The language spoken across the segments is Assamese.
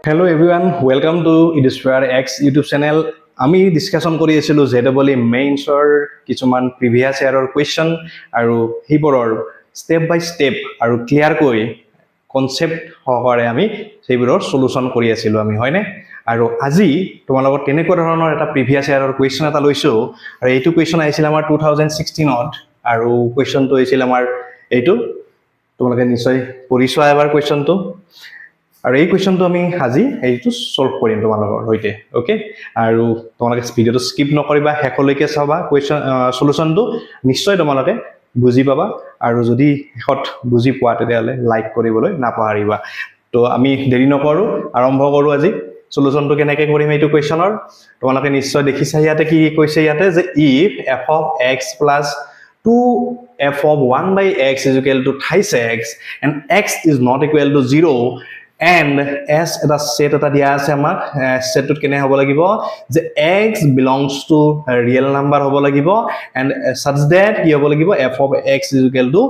Hello everyone, welcome to Edusphere X YouTube channel. আমি ডিসকাশন কৰি আছিলো জেডবল মেইনছৰ কিছুমান প্ৰিভিয়াছ ইয়াৰৰ কুৱেশ্যন আৰু সেইবোৰৰ ষ্টেপ বাই ষ্টেপ আৰু ক্লিয়াৰকৈ কনচেপ্ট সহকাৰে আমি সেইবোৰৰ সলিউশন কৰি আছিলো আমি হয়নে আৰু আজি তোমালোকৰ তেনেকুৱা ধৰণৰ এটা প্ৰিভিয়াছ ইয়াৰৰ কুৱেশ্যন এটা লৈছো আৰু এইটো কুৱেশ্যন আহিছিল আমাৰ 2016ত আৰু কুৱেশ্যনটো হৈছিল আমাৰ এইটো তোমালোকে নিশ্চয় পঢ়িছোৱা এবাৰ কুৱেশ্যনটো আৰু এই কুৱেশ্যনটো আমি আজি এইটো সলভ কৰিম তোমালোকৰ হৈতে ওকে আৰু তোমালোকে ভিডিওটো স্কিপ নকৰিবা হেকলৈকে চাবা কুৱেশ্যন সলিউশনটো নিশ্চয় তোমালোকে বুজি পাবা আৰু যদি হেকত বুজি পোৱা তেতিয়ালে লাইক কৰিবলৈ নাপাহৰিবা তো আমি দেৰি নকৰো আৰম্ভ কৰো আজি সলিউশনটো কেনেকৈ কৰিম এইটো কুৱেশ্যনৰ তোমালোকে নিশ্চয় দেখিছা ইয়াতে কি কৈছে ইয়াতে যে if f of x plus 2f of 1 by x is equal to thrice x and x is not equal to 0 and as এটা set এটা দিয়া আছে আমাক setটোত কেনে হ'ব লাগিব যে x belongs to real number হ'ব লাগিব and such that কি হ'ব লাগিব f of x is equal to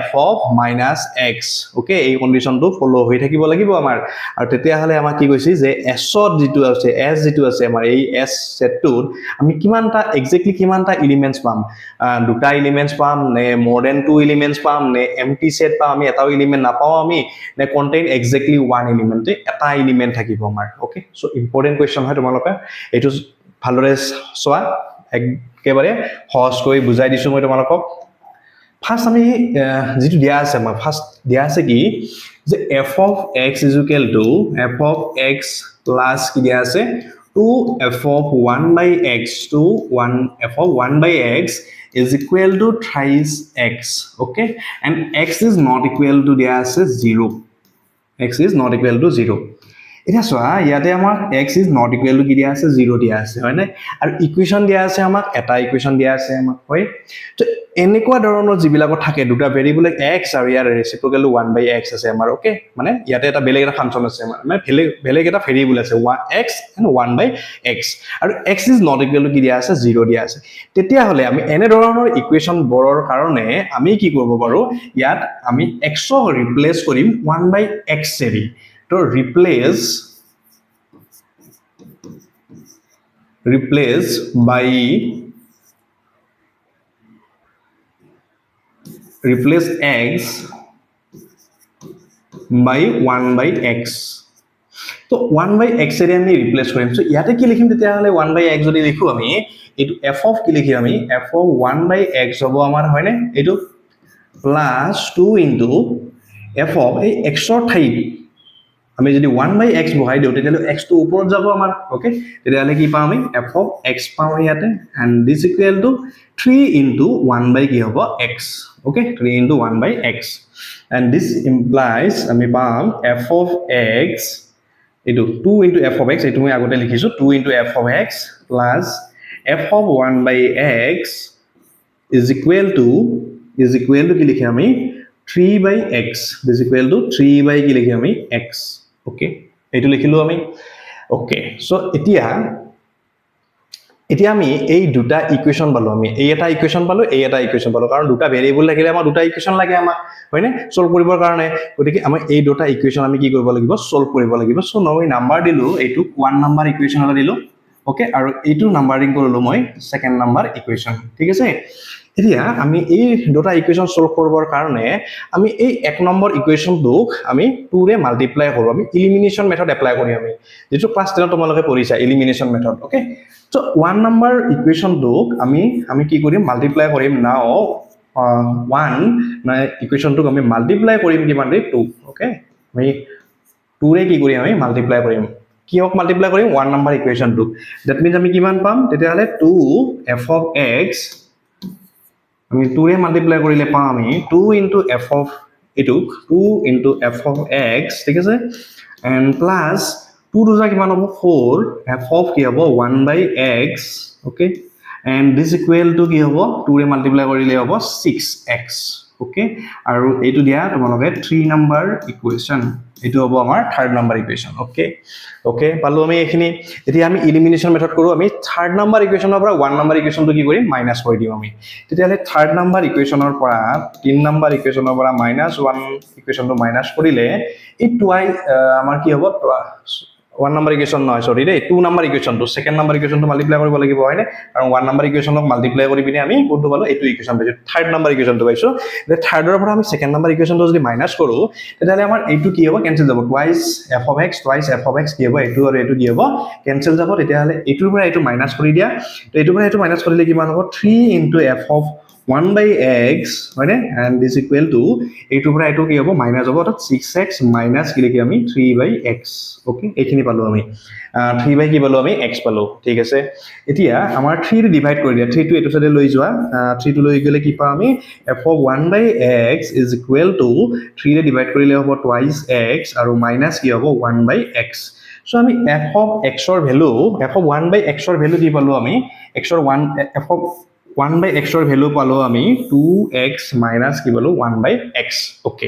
f of minus x okay এই কন্ডিশনটো ফলো হৈ থাকিব লাগিব আমাৰ আৰু তেতিয়া হলে আমাক কি কৈছে যে s ত যেটো আছে s যেটো আছে আমাৰ এই s setটোত আমি কিমানটা এক্স্যাক্টলি কিমানটা এলিমেন্টস পাম দুটা এলিমেন্টস পাম নে more than two এলিমেন্টস পাম নে empty set পাম আমি এটাও এলিমেন্ট নাপাও আমি নে contain exactly one element এটা এলিমেন্ট থাকিব আমাৰ ওকে সো ইম্পৰ্টেন্ট কোৱেশ্চন হয় তোমালোকে এটো ভালৰে সোৱা একেবাৰে সহজ কৰি বুজাই দিছো মই তোমালোকক ফাৰ্স্ট আমি যেটো দিয়া আছে আমাৰ ফাৰ্স্ট দিয়া আছে কি যে f of x is equal to f of x plus কি দিয়া আছে 2f of 1 by x to 1 f of 1 by x is equal to thrice x okay and x is not equal to দিয়া আছে 0 x is not equal to 0 এটা সোয়া ইয়াতে আমাক x is not equal to কি দিয়া আছে 0 দিয়া আছে হয় না আৰু ইকুয়েশন দিয়া আছে আমাক এটা ইকুয়েশন দিয়া আছে আমাক হয় তো এনেকুৱা ধৰণৰ জিবিলাক থাকে দুটা ভেৰিয়েবল x আৰু ইয়াৰ ৰেচিপ্ৰকেল 1/x আছে আমাৰ ওকে মানে ইয়াতে এটা বেলেগ এটা ফাংচন আছে আমাৰ মানে বেলেগ এটা ভেৰিয়েবল আছে x and 1/x আৰু x is not equal to কি দিয়া আছে 0 দিয়া আছে তেতিয়া হলে আমি এনে ধৰণৰ ইকুয়েশন বৰৰ কাৰণে আমি কি কৰিব পাৰো ইয়াত আমি x ক ৰিপ্লেস কৰিম 1/x এৰি to replace by replace x by 1/x তো 1/x এর আমি রিপ্লেস করিম সো ইয়াতে কি লিখিম তেতিয়া হলে 1/x যদি লিখো আমি এটো f of কি লিখি আমি f of 1/x হ'ব আমাৰ হয়নে এটো প্লাস 2 ইনটু f of এই x ৰ ঠাইত আমি যদি 1/x বহাই দিও তেতিয়ালে x টো ওপৰত যাব আমাৰ ওকে তেতিয়ালে কি পাম আমি f of x পাম ইয়াতে and this equal to 3 into 1 by কি হ'ব x okay 3 into 1 by x and this implies আমি পাম f of x এটো 2 into f of x এটো মই আগতে লিখিছো 2 into f of x plus f of 1 by x is equal to কি লিখি আমি 3 by x is equal to 3 by কি লিখি আমি x okay এটো লিখিলো আমি okay সো এতিয়া আমি এই দুটা ইকুয়েশন পালো আমি এই এটা ইকুয়েশন পালো এই এটা ইকুয়েশন পালো কারণ দুটা ভেৰিয়েবল লাগিলে আমাৰ দুটা ইকুয়েশন লাগে আমাক হয়নে সলভ কৰিবৰ কাৰণে গতিকে আমি এই দুটা ইকুয়েশন আমি কি কৰিব লাগিব সলভ কৰিব লাগিব সো মই নাম্বাৰ দিলো এইটো 1 নাম্বাৰ ইকুয়েশন এটা দিলো ওকে আৰু এইটো নাম্বাৰিং কৰিলো মই সেকেন্ড নাম্বাৰ ইকুয়েশন ঠিক আছে এতিয়া আমি এই দুটা ইকুয়েশন সলভ কৰিবৰ কাৰণে আমি এই এক নম্বৰ ইকুয়েশনটোক আমি 2 ৰে মাল্টিপ্লাই কৰো আমি এলিমিনেশন মেথড এপ্লাই কৰি আমি যেটো ক্লাস 10 তোমালোকে পঢ়িছা elimination method okay so 1 number ইকুয়েশনটোক আমি কি কৰিম মাল্টিপ্লাই কৰিম নাও 1 না ইকুয়েশনটোক আমি মাল্টিপ্লাই কৰিম কিমান ৰে 2 ওকে আমি 2 ৰে কি কৰিম আমি মাল্টিপ্লাই কৰিম কিহক মাল্টিপ্লাই কৰিম 1 নম্বৰ ইকুয়েশনটো দ্যাট মিন্স আমি কিমান পাম তেতিয়ালে 2 f of x আমি 2 ৰে মাল্টিপ্লাই কৰিলে পাম আমি 2 into f of এটো 2 into f of x ঠিক আছে and plus 2 দুজা কিমান হ'ব 4 f of কি হ'ব 1/x okay and this equal to কি হ'ব 2 ৰে মাল্টিপ্লাই কৰিলে হ'ব 6x okay আৰু এইটো দিয়া তোমালোকে 3 নম্বৰ ইকুয়েশন এটো হ'ব আমাৰ থাৰ্ড নম্বৰ ইকুয়েশন okay পালো আমি এখিনি এতিয়া আমি এলিমিনেশন মেথড কৰো আমি থাৰ্ড নম্বৰ ইকুয়েশনৰ পৰা 1 নম্বৰ ইকুয়েশনটো কি কৰিম মাইনাস কৰি দিম আমি তেতিয়ালে থাৰ্ড নম্বৰ ইকুয়েশনৰ পৰা 3 নম্বৰ ইকুয়েশনৰ পৰা -1 ইকুয়েশনটো মাইনাস কৰিলে এই টুৱাই আমাৰ কি হ'ব 1 number equation নহয় sorry দেই 2 number equation to second number equation to multiply কৰিব লাগিব হয়নে আৰু 1 number equation ক multiply কৰি পিনে আমি কোনটো পালো এইটো equation পাইছো third number equation to পাইছো যে third ৰ পৰা আমি second number equation to যদি মাইনাস কৰো তেতিয়ালে আমাৰ এইটো কি হ'ব কেনসেল যাব twice f of x twice f of x কি হ'ব এইটো আৰু এইটো কি হ'ব কেনসেল যাব তেতিয়ালে এইটোৰ পৰা এইটো মাইনাস কৰি দিয়া তো এইটোৰ পৰা এইটো মাইনাস কৰিলে কিমান হ'ব 3 into f of 1 by x right and this equal to এইটো পৰা এইটো কি হ'ব মাইনাস হ'ব অৰ্থাৎ 6x minus কি লিখি আমি 3 by x ওকে এইখিনি পালো আমি 3 by কি পালো আমি x পালো ঠিক আছে এতিয়া আমাৰ 3 ৰে ডিভাইড কৰি দিয়া 3 টো এটো সাইডে লৈ যোৱা 3 টো লৈ গলে কি পাম আমি f of 1 by x is equal to 3 ৰে ডিভাইড কৰিলে হ'ব twice x আৰু মাইনাস কি হ'ব 1 by x so আমি f of x ৰ value f of 1 by x ৰ ভ্যালু কি পালো আমি x ৰ 1 f of 1 by x ৰ ভ্যালু পালো আমি 2x minus কি পালো 1 by x ওকে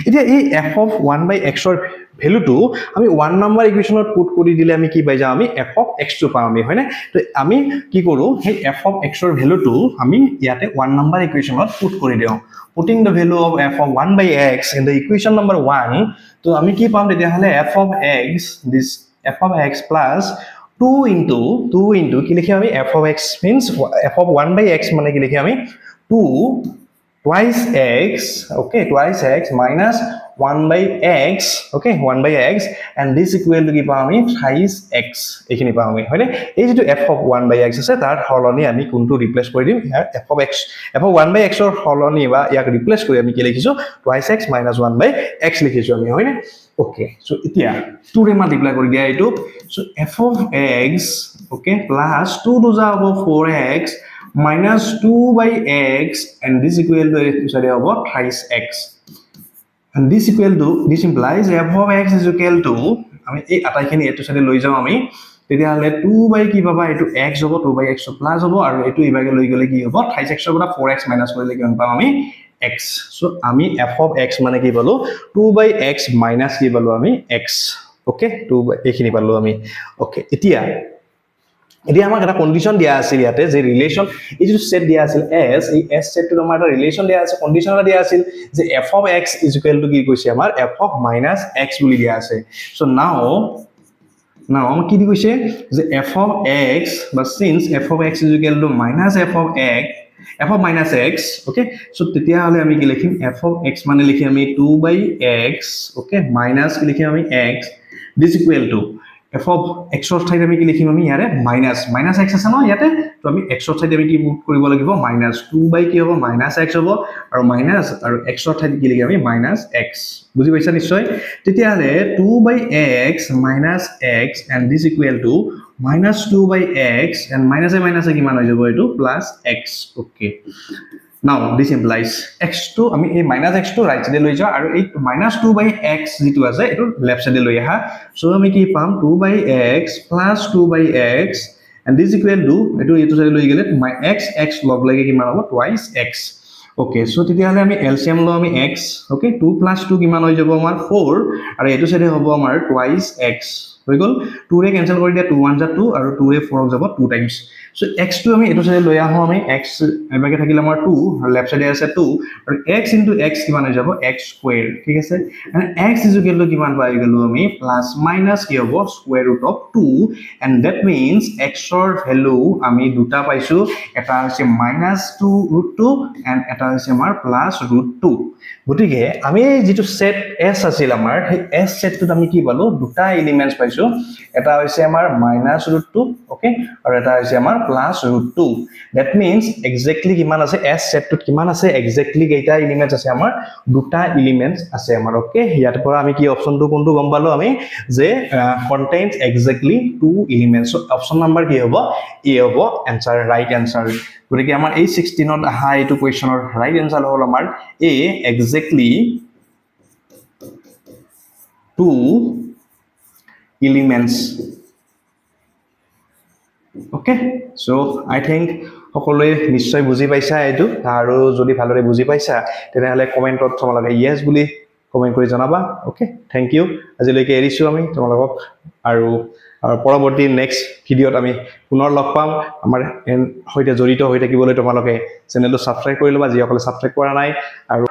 এতিয়া এই f of 1 by x ৰ ভ্যালুটো আমি 1 নাম্বাৰ ইকুয়েশনত পুট কৰি দিলে আমি কি পাই যাম আমি f of x টো পাম আমি হয়নে তো আমি কি কৰো সেই f of x ৰ ভ্যালুটো আমি ইয়াতে 1 নাম্বাৰ ইকুয়েশনত পুট কৰি দিও putting the value of f of 1 by x in the equation number 1 তো আমি কি পাম তেতিয়া হলে f of x this f of x plus 2 into কি লিখি আমি f of x means f of 1 by x মানে কি লিখি আমি 2 twice x okay twice x minus 1 by x okay 1 by x and this equal to কি পাম আমি thrice x এইখিনি পাম আমি হয়নে এই যেটো f of 1 by x আছে তাৰ হলনি আমি কোনটো ৰিপ্লেস কৰি দিম f of 1 by x ৰ হলনি বা ইয়াক ৰিপ্লেস কৰি আমি কি লিখিছো twice x minus 1 by x লিখিছো আমি হয়নে okay so এতিয়া 2 ৰে মাল্টিপ্লাই কৰি দিয়া এইটো so f of x okay plus 2 to the above 4x minus 2 by x and this equal to sorry about thrice x and this equal to this implies f of x is equal to আমি এই আটাইখিনি এটো সাথে লৈ যাও আমি তেতিয়া হলে 2 by কি পাবা এটো x হ'ব 2 by x প্লাস হ'ব আৰু এটো ইভাগে লৈ গলে কি হ'ব thrice x ৰ পৰা 4x মাইনাস কৰিলে কিমান পাম আমি x so আমি f of x মানে কি পালো 2 by x minus কি পালো আমি x ওকে 2 by এইখিনি পালো আমি ওকে এতিয়া আমাক এটা কন্ডিশন দিয়া আছিল ইয়াতে যে ৰিলেশন এই যে সেট দিয়া আছিল s এই s সেট টো আমাৰ এটা ৰিলেশন দিয়া আছে কন্ডিশন এটা দিয়া আছিল যে f of x is equal to কি কৈছে আমাৰ f of minus x বুলি দিয়া আছে so now আমাক কি দি কৈছে যে f of x but since f of x is equal to minus f of minus x okay so তেতিয়া হলে আমি কি লিখিম f of x মানে লিখি আমি 2 by x okay minus কি লিখিম আমি x this equal to f of x ৰ ঠাইত আমি কি লিখিম আমি ইয়াৰে minus x আছে ন ইয়াতে তো আমি x ৰ ঠাইত আমি কি পুট কৰিব লাগিব minus 2 by কি হ'ব minus x হ'ব আৰু minus আৰু x ৰ ঠাইত কি লিখিম আমি minus x বুজি পাইছা নিশ্চয় তেতিয়া হলে 2 by x minus x and this equal to minus 2 by x and minus a কিমান হৈ যাব এটো plus x okay now this implies x2 আমি এই minus x2 right side লৈ যাও আৰু এই minus 2 by x যেটো আছে এটো left side লৈ আহা so আমি কি পাম 2 by x plus 2 by x and this equal to এটো side লৈ গলে x লগ লাগে কিমান হ'ব twice x okay so তেতিয়া হলে আমি LCM লো আমি x okay 2 plus 2 কিমান হৈ যাব আমাৰ 4 আৰু এটো side হ'ব আমাৰ twice x হৈ গল 2 ৰে ক্যান্সেল কৰি দিয়া 2 1 যা 2 আৰু 2 ৰে 4 যাব 2 টাইমস so x2 আমি এটো সাইডে লৈ আহো আমি x এবাকে থাকিলে আমাৰ 2 আৰু লেফট সাইডে আছে 2 আৰু x * x কিমান হৈ যাব x স্কয়ার ঠিক আছে and x is equal to কিমান পাই গলো আমি প্লাস মাইনাস কি হ'ব square root of 2 and that means x ৰ ভ্যালু আমি দুটা পাইছো এটা হৈছে -2√2 and এটা হৈছে আমাৰ +√2 গতিকে আমি যেটো সেট s আছিল আমাৰ সেই s সেটটোত আমি কি পালো দুটা এলিমেন্টস পাইছো এটা হৈছে আমাৰ -√2 ওকে আৰু এটা হৈছে আমাৰ +√2 that means exactly কিমান আছে s সেটটোত কিমান আছে exactly কেইটা এলিমেন্টস আছে আমাৰ দুটা এলিমেন্টস আছে আমাৰ ওকে ইয়াৰ পৰা আমি কি অপচনটো কোনটো গম পালো আমি যে contains exactly two elements so option number কি হ'ব a হ'ব आंसर রাইট आंसर গতিকে আমাৰ এই 16 ত আহা এইটো কোৱেশ্চনৰ ৰাইট आंसर হ'ল আমাৰ a exactly two elements okay so I think সকলোৱে নিশ্চয় বুজি পাইছা এটো আৰু যদি ভালৰে বুজি পাইছা তেনেহলে কমেন্টত তোমালোকে yes বুলি কমেন্ট কৰি জনাবা ওকে থ্যাংক ইউ আজিলৈকে এৰিছো আমি তোমালোকক আৰু পৰৱৰ্তী নেক্সট ভিডিঅত আমি পুনৰ লগ পাম আমাৰ হৈতে জড়িত হৈ থাকিবলৈ তোমালোকে চেনেলটো সাবস্ক্ৰাইব কৰি লবা যিসকলে সাবস্ক্ৰাইব কৰা নাই আৰু